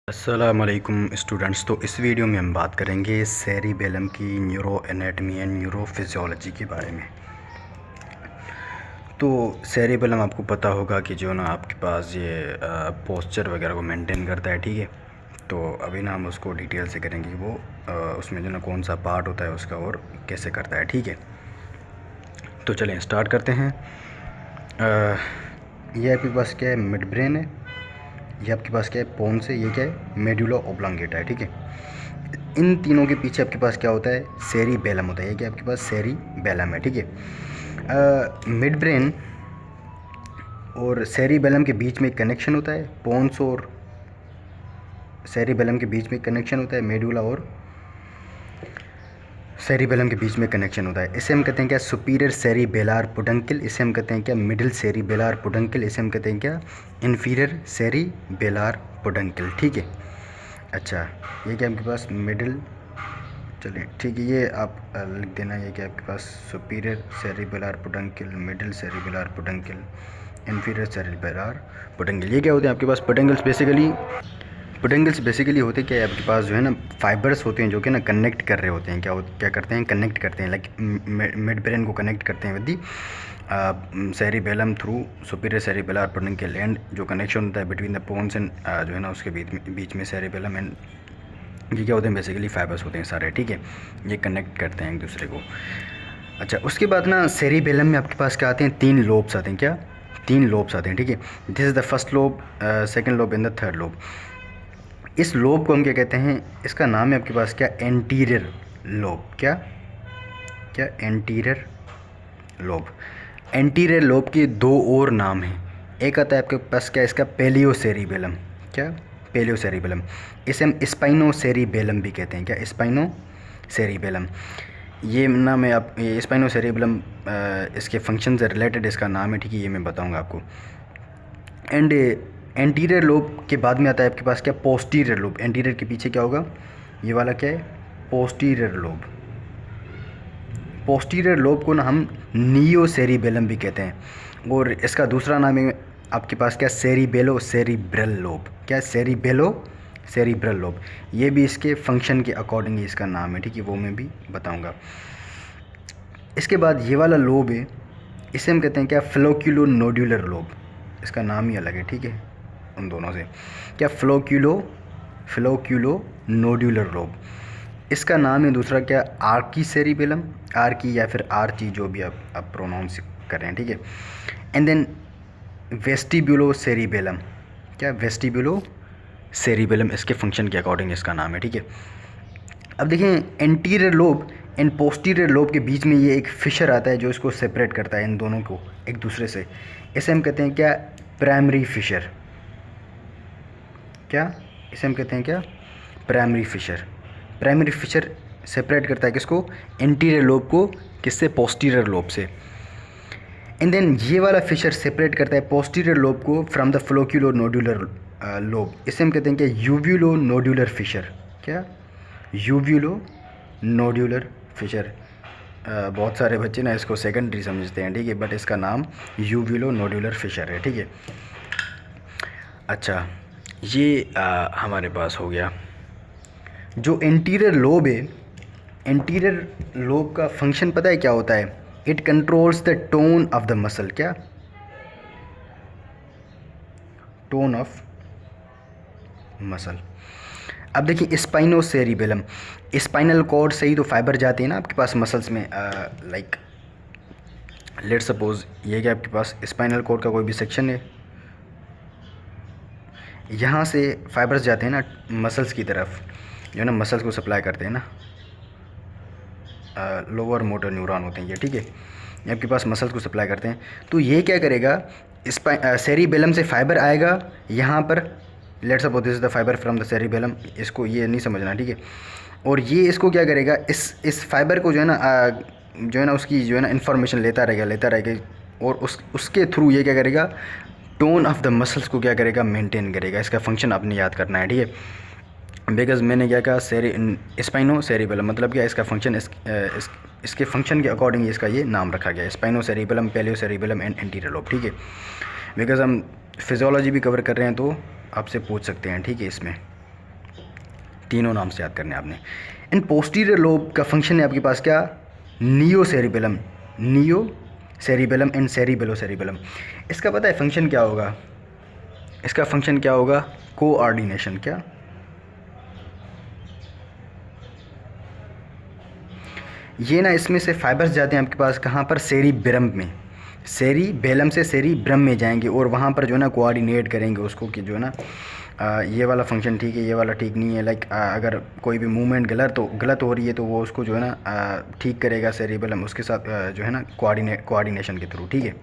अस्सलामुअलैकुम स्टूडेंट्स। तो इस वीडियो में हम बात करेंगे सेरिबेलम की neuro anatomy and neuro physiology के बारे में। तो सेरिबेलम आपको पता होगा कि जो ना आपके पास ये पोस्चर वगैरह को मेंटेन करता है, ठीक है। तो अभी ना हम उसको डिटेल से करेंगे कि वो उसमें जो ना कौन सा पार्ट होता है उसका और कैसे करता है, ठीक है। तो चलें स्टार्ट करते हैं। ये आपके पास क्या है, मिड ब्रेन है। ये आपके पास क्या है, पोन्स है। ये क्या है, मेडुला ओब्लॉंगेटा है, ठीक है। इन तीनों के पीछे आपके पास क्या होता है, सेरिबेलम होता है। ये क्या आपके पास सेरिबेलम है, ठीक है। मिड ब्रेन और सेरिबेलम के बीच में एक कनेक्शन होता है। पोन्स और सेरिबेलम के बीच में कनेक्शन होता है। मेडुला और सेरिबेलम के बीच में कनेक्शन होता है। इसे हम कहते हैं क्या, सुपीरियर सेरिबेलार पुडंकिल। इसे हम कहते हैं क्या, मिडिल सेरिबेलार पुडंकिल। इसे हम कहते हैं क्या, इन्फीरियर सेरिबेलार पुडंकिल, ठीक है। अच्छा, ये क्या आपके पास मिडिल, चलिए ठीक है, ये आप लिख देना। ये क्या आपके पास, सुपीरियर सेरिबेलार पुडंकिल, मिडिल सेरिबेलार पुडंकिल, इन्फीरियर सेरिबेलार पुडंकिल। ये क्या होते हैं आपके पास, पुडंकिल्स बेसिकली होते क्या है आपके पास, जो है ना फाइबर्स होते हैं जो कि ना कनेक्ट कर रहे होते हैं। क्या करते हैं, कनेक्ट करते हैं, लाइक मिड ब्रेन को कनेक्ट करते हैं with the cerebellum through superior cerebellar peduncle. And जो कनेक्शन होता है बिटवीन द पोन्स एंड जो है ना उसके बीच में सेरिबेलम एंड ये क्या होते हैं, बेसिकली फाइबर्स होते हैं सारे, ठीक है। ये कनेक्ट करते हैं एक दूसरे को। अच्छा, उसके बाद ना सेरिबेलम में आपके पास क्या आते हैं, 3 लोब्स आते हैं। क्या, 3 लोब्स आते हैं, ठीक है। This is the first lobe, second lobe and the third lobe. इस लोब को हम क्या कहते हैं, इसका नाम है आपके पास क्या, एंटीरियर लोब। क्या क्या, एंटीरियर लोब। एंटीरियर लोब के 2 और नाम हैं। एक आता है आपके पास क्या, इसका पेलियो सेरिबेलम। क्या, पेलियो सेरिबेलम। इसे हम स्पाइनो सेरिबेलम भी कहते हैं। क्या, स्पाइनो सेरिबेलम। ये नाम है आप, ये स्पाइनो सेरिबेलम इसके फंक्शन से रिलेटेड इसका नाम है, ठीक है। ये मैं बताऊंगा आपको। एंड एंटीरियर लोब के बाद में आता है आपके पास क्या, पोस्टीरियर लोब। एंटीरियर के पीछे क्या होगा, ये वाला क्या है, पोस्टीरियर लोब। पोस्टीरियर लोब को ना हम नियो सेरिबेलम भी कहते हैं। और इसका दूसरा नाम है आपके पास क्या, सेरिबेलो सेरिब्रल लोब। क्या, सेरिबेलो सेरिब्रल लोब। ये भी इसके फंक्शन के अकॉर्डिंग ही इसका नाम है, ठीक है। वो मैं भी बताऊंगा। इसके बाद ये वाला लोब है, इसे हम कहते हैं क्या, फ्लोक्यूलो नोड्यूलर लोब। इसका नाम ही अलग है, ठीक है, उन दोनों से। क्या, फ्लोक्यूलो नोड्यूलर लोब। इसका नाम है दूसरा क्या, आर्की सेरिबेलम। आर्की या फिर आर्ची, जो भी आप प्रोनाउंस कर रहे हैं, ठीक है। And then vestibulo cerebellum. क्या, वेस्टिब्यूलो सेरिबेलम इसके फंक्शन के अकॉर्डिंग इसका नाम है, ठीक है। अब देखें, anterior lobe and posterior lobe के बीच में ये एक फिशर आता है जो इसको सेपरेट करता है इन दोनों को एक दूसरे से। इसे हम कहते हैं क्या, प्राइमरी फिशर। क्या, इसे हम कहते हैं क्या, primary fissure. Primary fissure separate करता है किसको, एंटीरियर लोब को, किससे, पोस्टीरियर लोब से। एंड देन ये वाला फिशर सेपरेट करता है पोस्टीरियर लोब को from the flocculonodular lobe. इसे हम कहते हैं क्या, यूव्यूलो नोड्यूलर फिशर। क्या, यूव्यूलो नोड्यूलर फिशर। बहुत सारे बच्चे ना इसको सेकेंडरी समझते हैं, ठीक है, बट इसका नाम यूव्यूलो नोड्यूलर फिशर है, ठीक है। अच्छा, ये हमारे पास हो गया। जो एंटीरियर लोब है, एंटीरियर लोब का फंक्शन पता है क्या होता है, it controls the tone of the muscle. क्या, टोन ऑफ मसल। अब देखिए, स्पाइनो सेरिबेलम, स्पाइनल कॉर्ड से ही तो फाइबर जाते हैं ना आपके पास मसल्स में। लाइक लेट सपोज ये क्या आपके पास स्पाइनल कॉर्ड का कोई भी सेक्शन है, यहाँ से फाइबर्स जाते हैं ना मसल्स की तरफ, जो ना मसल्स को सप्लाई करते हैं ना, लोअर मोटर न्यूरॉन होते हैं ये, ठीक है। ये आपके पास मसल्स को सप्लाई करते हैं। तो ये क्या करेगा, सेरिबेलम से फाइबर आएगा यहाँ पर। Let's suppose this is the fibre from the cerebellum. इसको ये नहीं समझना, ठीक है। और ये इसको क्या करेगा, इस फाइबर को जो है ना उसकी जो है ना इन्फॉर्मेशन लेता रहेगा। और उसके थ्रू ये क्या करेगा, टोन ऑफ द मसल्स को क्या करेगा, मेंटेन करेगा। इसका फंक्शन आपने याद करना है, ठीक है। बिकॉज मैंने क्या कहा, स्पाइनो सेरिबेलम मतलब क्या, इसका फंक्शन इसके फंक्शन के अकॉर्डिंग इसका ये नाम रखा गया है, spino cerebellum, paleo cerebellum and anterior lobe, ठीक है। बिकॉज हम फिजियोलॉजी भी कवर कर रहे हैं तो आपसे पूछ सकते हैं, ठीक है, इसमें। तीनों नाम से याद करने आपने। इन पोस्टीरियर लोब का फंक्शन है आपके पास क्या, neo cerebellum, neo cerebellum and cerebello cerebellum. इसका पता है फंक्शन क्या होगा, इसका फंक्शन क्या होगा, कोऑर्डिनेशन। क्या, ये ना इसमें से फाइबर्स जाते हैं आपके पास कहाँ पर, सेरिब्रम में, सेरिबेलम से सेरिब्रम में जाएंगे और वहाँ पर जो है ना कोऑर्डिनेट करेंगे उसको कि जो है ना ये वाला फंक्शन ठीक है, ये वाला ठीक नहीं है। लाइक अगर कोई भी मूवमेंट गलत हो रही है तो वो उसको जो है ना ठीक करेगा सेरिबेलम उसके साथ जो है ना कोऑर्डिनेशन के थ्रू, ठीक है।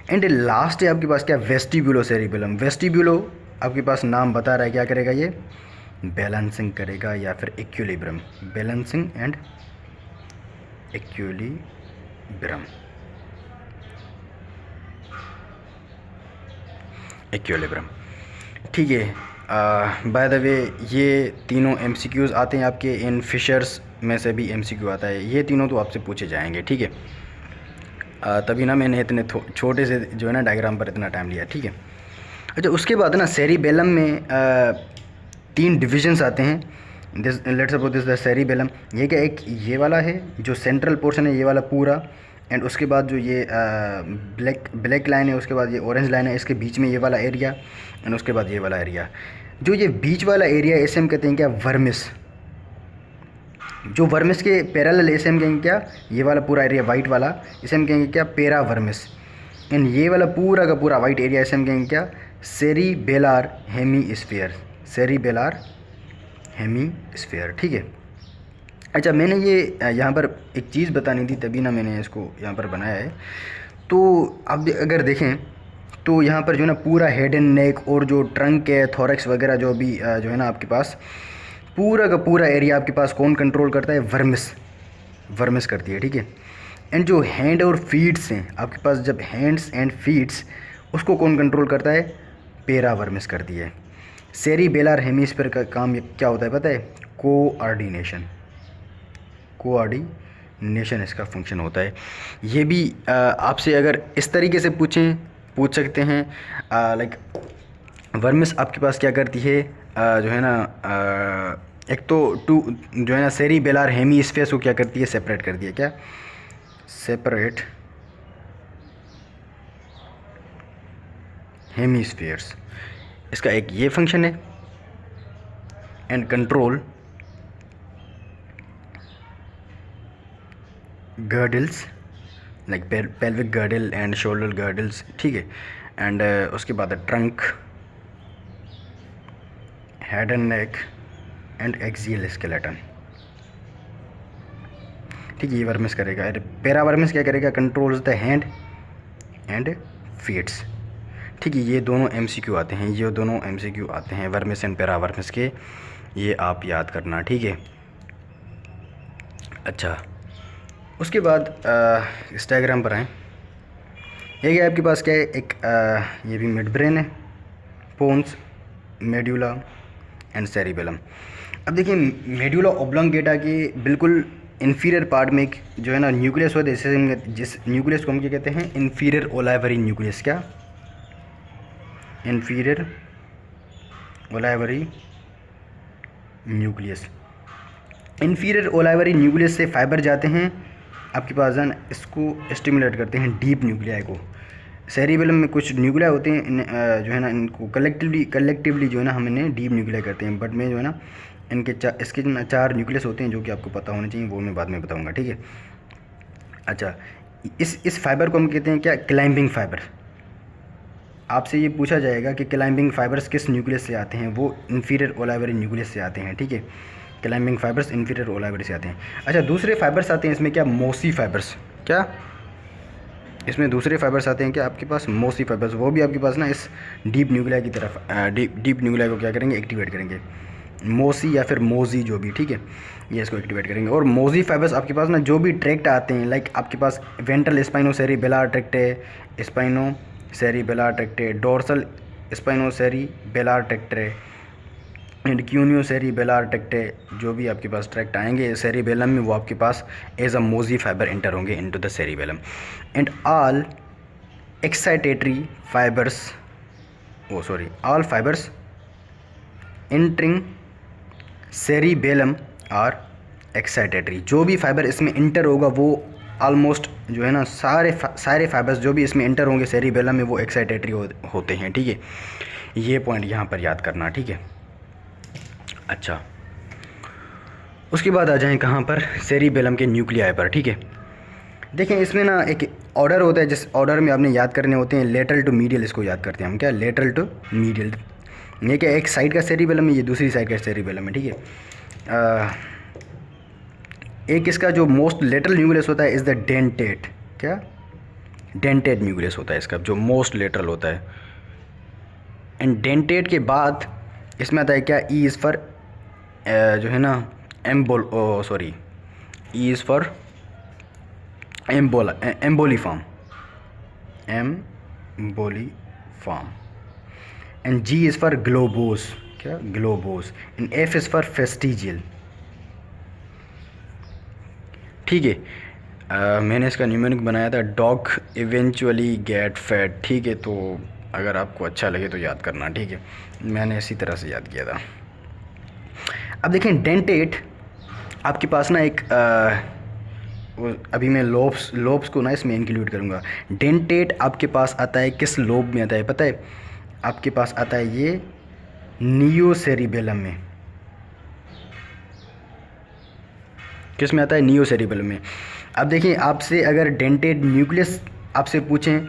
एंड लास्ट है आपके पास क्या, वेस्टिब्यूलो सेरिबेलम। वेस्टिब्यूलो आपके पास नाम बता रहा है क्या करेगा, ये बैलेंसिंग करेगा या फिर equilibrium, balancing and equilibrium, equilibrium, ठीक है। बाय द वे ये तीनों एमसीक्यूज़ आते हैं आपके, इन फिशर्स में से भी एमसीक्यू आता है, ये तीनों तो आपसे पूछे जाएंगे, ठीक है। तभी ना मैंने इतने छोटे से जो है ना डायग्राम पर इतना टाइम लिया, ठीक है। अच्छा, उसके बाद ना सेरिबेलम में 3 डिविजन्स आते हैं। This let's suppose this the cerebellum, ये क्या, एक ये वाला है जो सेंट्रल पोर्शन है, ये वाला पूरा, एंड उसके बाद जो ये ब्लैक लाइन है, उसके बाद ये ऑरेंज लाइन है, इसके बीच में ये वाला एरिया, एंड उसके बाद ये वाला एरिया। जो ये बीच वाला एरिया इसे हम कहते हैं क्या, वर्मिस। जो वर्मिस के पैरेलल इसे हम कहेंगे क्या, ये वाला पूरा एरिया वाइट वाला इसे हम कहेंगे क्या, पेरा वर्मिस। एंड ये वाला पूरा का पूरा वाइट एरिया इसे हम कहेंगे क्या, सेरिबेलार हेमीस्फीयर, सेरिबेलार हेमीस्फीयर, ठीक है। अच्छा, मैंने ये यहाँ पर एक चीज़ बतानी थी तभी ना मैंने इसको यहाँ पर बनाया है। तो अब अगर देखें तो यहाँ पर जो है ना पूरा हेड एंड नेक और जो ट्रंक है, थोरैक्स वगैरह जो भी जो है ना आपके पास पूरा का पूरा एरिया आपके पास कौन कंट्रोल करता है, वर्मिस, वर्मिस करती है, ठीक है। एंड जो हैंड और फीट्स हैं आपके पास, जब हैंड्स एंड फीट्स उसको कौन कंट्रोल करता है, पेरा वर्मिस करती है। सेरिबेलार हेमीस्फीयर का काम क्या होता है पता है, कोऑर्डिनेशन, कोऑर्डिनेशन इसका फंक्शन होता है। ये भी आपसे अगर इस तरीके से पूछ सकते हैं, लाइक वर्मिस आपके पास क्या करती है, जो है ना एक तो जो है ना सेरिबेलार हेमीस्फीयर को क्या करती है, सेपरेट करती है, क्या, सेपरेट हेमीस्फीयर्स, इसका एक ये फंक्शन है। And control girdles, like pelvic girdle and shoulder girdles, ठीक है। एंड उसके बाद trunk, head and neck and axial skeleton, ठीक है। ये वर्मिस करेगा। पेरा वर्मिस क्या करेगा, controls the hand and feets, ठीक है। ये दोनों एमसीक्यू आते हैं, ये दोनों एमसीक्यू आते हैं वर्मिस एंड पेरा वर्मिस के, ये आप याद करना, ठीक है। अच्छा, उसके बाद इस डायग्राम पर आएँ, ये क्या आपके पास क्या है, एक ये भी मिड ब्रेन है, पोन्स, मेड्यूला एंड सेरिबेलम। अब देखिए मेड्यूला ऑब्लोंगेटा के बिल्कुल इन्फीरियर पार्ट में एक जो है ना न्यूक्लियस होता है, जिस न्यूक्लियस को हम क्या कहते हैं, इन्फीरियर ओलाइवरी न्यूक्लियस, क्या, इन्फीरियर ओलाइवरी न्यूक्लियस। इन्फीरियर ओलाइवरी न्यूक्लियस से फाइबर जाते हैं आपके पास, है ना, इसको स्टिमुलेट करते हैं डीप न्यूक्लियाई को। सेरिबेलम में कुछ न्यूक्लियाई होते हैं, जो है ना इनको कलेक्टिवली जो है ना हम इन्हें डीप न्यूक्लियाई करते हैं, बट में जो है ना इनके इसके 4 न्यूक्लियस होते हैं जो कि आपको पता होने चाहिए, वो मैं बाद में बताऊंगा, ठीक है। अच्छा, इस फाइबर को हम कहते हैं क्या, क्लाइंबिंग फाइबर। आपसे ये पूछा जाएगा कि क्लाइंबिंग फाइबर्स किस न्यूक्लियस से आते हैं, वो इन्फीरियर ओलाइवरी न्यूक्लियस से आते हैं, ठीक है। क्लाइंबिंग फाइबर्स इन्फीरियर ओलाइवरी से आते हैं। अच्छा, दूसरे फाइबर्स आते हैं इसमें क्या, मोसी फाइबर्स, क्या, इसमें दूसरे फाइबर्स आते हैं क्या आपके पास, मोसी फाइबर्स। वो भी आपके पास ना इस डीप न्यूक्लियाई की तरफ डीप न्यूक्लियाई को क्या करेंगे, एक्टिवेट करेंगे, मोसी या फिर मोजी जो भी, ठीक है, ये इसको एक्टिवेट करेंगे। और मोजी फाइबर्स आपके पास ना जो भी ट्रैक्ट आते हैं, लाइक आपके पास वेंट्रल स्पाइनोसेरिबेलार ट्रैक्ट है, स्पाइनोसेरिबेलार ट्रैक्ट है, डोर्सल स्पाइनोसेरिबेलार ट्रैक्ट है, एंड क्यूनियोसेरिबेलार ट्रैक्ट है। जो भी आपके पास ट्रैक्ट आएंगे सेरिबेलम में, वो आपके पास as a mossy fibre enter होंगे into the cerebellum. And all excitatory fibres, all fibres entering cerebellum और एक्साइटेटरी। जो भी फाइबर इसमें इंटर होगा वो ऑलमोस्ट जो है ना सारे फाइबर्स जो भी इसमें इंटर होंगे सेरिबेलम में वो एक्साइटेटरी होते हैं, ठीक है। ये पॉइंट यहाँ पर याद करना, ठीक है। अच्छा, उसके बाद आ जाएं कहाँ पर, सेरिबेलम के न्यूक्लियाई पर, ठीक है। देखें इसमें ना एक ऑर्डर होता है, जिस ऑर्डर में आपने याद करने होते हैं लेटरल टू मीडियल, इसको याद करते हैं हम, क्या, लेटरल टू मीडियल। ये क्या, एक साइड का सेरिबेलम है, ये दूसरी साइड का सेरिबेलम है, ठीक है। एक इसका जो मोस्ट लेटरल न्यूक्लियस होता है इज़ द डेंटेट, क्या, डेंटेट न्यूक्लियस होता है इसका जो मोस्ट लेटरल होता है। एंड डेंटेट के बाद इसमें आता है क्या, ई इज़ फॉर जो है ना E is for emboliform, and G is for globose, क्या, globose, and F is for fastigial, ठीक है। मैंने इसका न्यूमेरिक बनाया था, डॉग इवेंचुअली गेट फैट, ठीक है। तो अगर आपको अच्छा लगे तो याद करना, ठीक है। मैंने इसी तरह से याद किया था। अब देखें डेंटेट आपके पास ना एक अभी मैं लोब्स को ना इसमें इंक्लूड करूँगा। डेंटेट आपके पास आता है किस लोब में आता है पता है, आपके पास आता है ये नियोसेरिबेलम में। किस में आता है, नियोसेरिबेलम में। अब देखिए आपसे अगर डेंटेड न्यूक्लियस आपसे पूछें,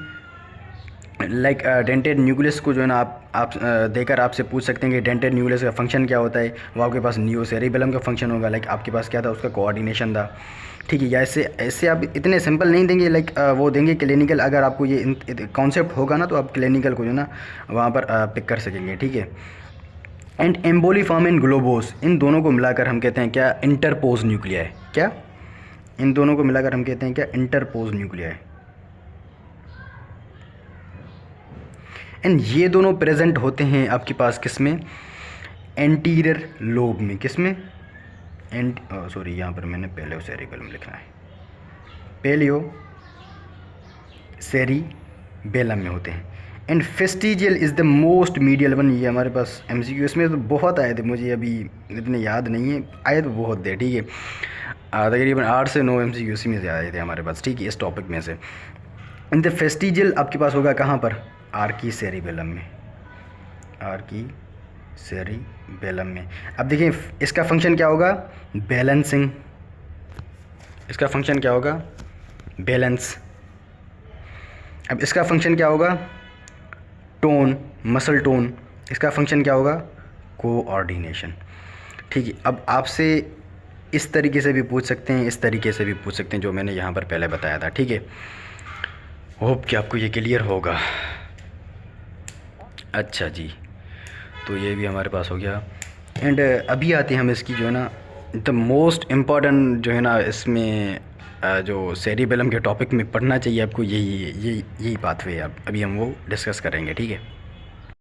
लाइक डेंटेड न्यूक्लियस को जो है ना आप देकर आपसे पूछ सकते हैं कि डेंटेड न्यूक्लियस का फंक्शन क्या होता है, वो आपके पास नियोसेरिबेलम का फंक्शन होगा। लाइक आपके पास क्या था, उसका कोऑर्डिनेशन था, ठीक है। या ऐसे आप इतने सिंपल नहीं देंगे, लाइक वो देंगे क्लिनिकल। अगर आपको ये कॉन्सेप्ट होगा ना तो आप क्लिनिकल को जो है ना वहाँ पर पिक कर सकेंगे, ठीक है। एंड एम्बोलीफॉर्म एंड ग्लोबोस, इन दोनों को मिलाकर हम कहते हैं क्या, इंटरपोज न्यूक्लियाई, क्या, इन दोनों को मिलाकर हम कहते हैं क्या, इंटरपोज न्यूक्लियाई। एंड ये दोनों प्रेजेंट होते हैं आपके पास किस में, एंटीरियर लोब में, किस में, सॉरी यहाँ पर मैंने पेलियो सेरिबेलम लिखा है, पेलियो सेरिबेलम में होते हैं। And vestigial is the most medial one. ये हमारे पास एमसीक्यू इसमें तो बहुत आए थे, मुझे अभी इतने याद नहीं है, आए तो बहुत थे, ठीक है। तकरीबन 8 से 9 एमसीक्यू इसी में से आए थे हमारे पास, ठीक है, इस टॉपिक में से। इन द फेस्टिजियल आपके पास होगा कहाँ पर, आर्की सेरिबेलम में, आर्की सेरिबेलम में। अब देखिए इसका फंक्शन क्या होगा, बैलेंसिंग, इसका फंक्शन क्या होगा, बैलेंस। अब इसका फंक्शन क्या होगा, टोन, मसल टोन। इसका फंक्शन क्या होगा, कोऑर्डिनेशन, ठीक है। अब आपसे इस तरीके से भी पूछ सकते हैं, इस तरीके से भी पूछ सकते हैं, जो मैंने यहाँ पर पहले बताया था, ठीक है। होप कि आपको ये क्लियर होगा। अच्छा जी, तो ये भी हमारे पास हो गया। एंड अभी आते हैं हम इसकी जो है ना द मोस्ट इम्पॉर्टेंट जो है ना इसमें जो सेरिबेलम के टॉपिक में पढ़ना चाहिए आपको, यही पाथवे है। अब अभी हम वो डिस्कस करेंगे, ठीक है।